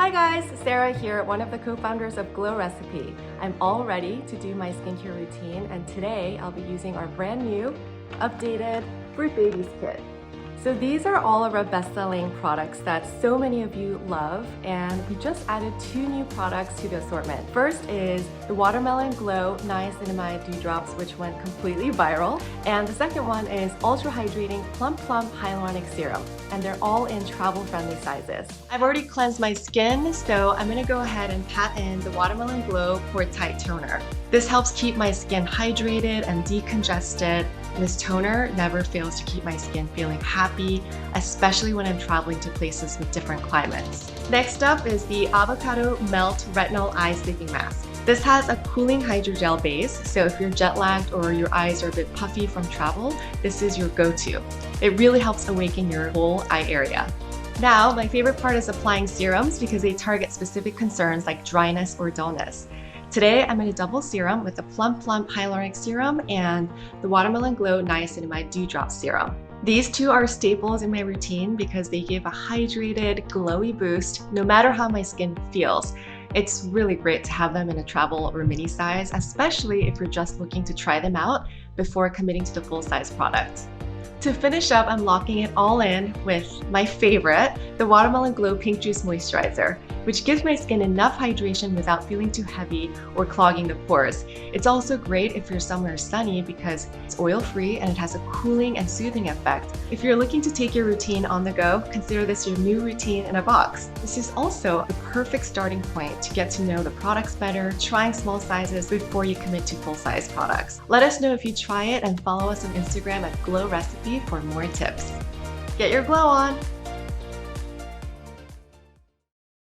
Hi guys, Sarah here, one of the co-founders of Glow Recipe. I'm all ready to do my skincare routine, and today I'll be using our brand new, updated Fruit Babies Kit. So these are all of our best-selling products that so many of you love, and we just added 2 new products to the assortment. First is the Watermelon Glow Niacinamide Dewdrops, which went completely viral. And the second one is Ultra Hydrating Plum Plump Hyaluronic Serum, and they're all in travel-friendly sizes. I've already cleansed my skin, so I'm gonna go ahead and pat in the Watermelon Glow Pore Tight Toner. This helps keep my skin hydrated and decongested. This toner never fails to keep my skin feeling happy, especially when I'm traveling to places with different climates. Next up is the Avocado Melt Retinol Eye Sleeping Mask. This has a cooling hydrogel base, so if you're jet lagged or your eyes are a bit puffy from travel, this is your go-to. It really helps awaken your whole eye area. Now, my favorite part is applying serums because they target specific concerns like dryness or dullness. Today, I'm going to double serum with the Plum Plump Hyaluronic Serum and the Watermelon Glow Niacinamide Dewdrop Serum. These 2 are staples in my routine because they give a hydrated, glowy boost no matter how my skin feels. It's really great to have them in a travel or mini size, especially if you're just looking to try them out before committing to the full-size product. To finish up, I'm locking it all in with my favorite, the Watermelon Glow Pink Juice Moisturizer, which gives my skin enough hydration without feeling too heavy or clogging the pores. It's also great if you're somewhere sunny because it's oil-free and it has a cooling and soothing effect. If you're looking to take your routine on the go, consider this your new routine in a box. This is also the perfect starting point to get to know the products better, trying small sizes before you commit to full-size products. Let us know if you try it and follow us on Instagram at Glow Recipe for more tips. Get your glow on!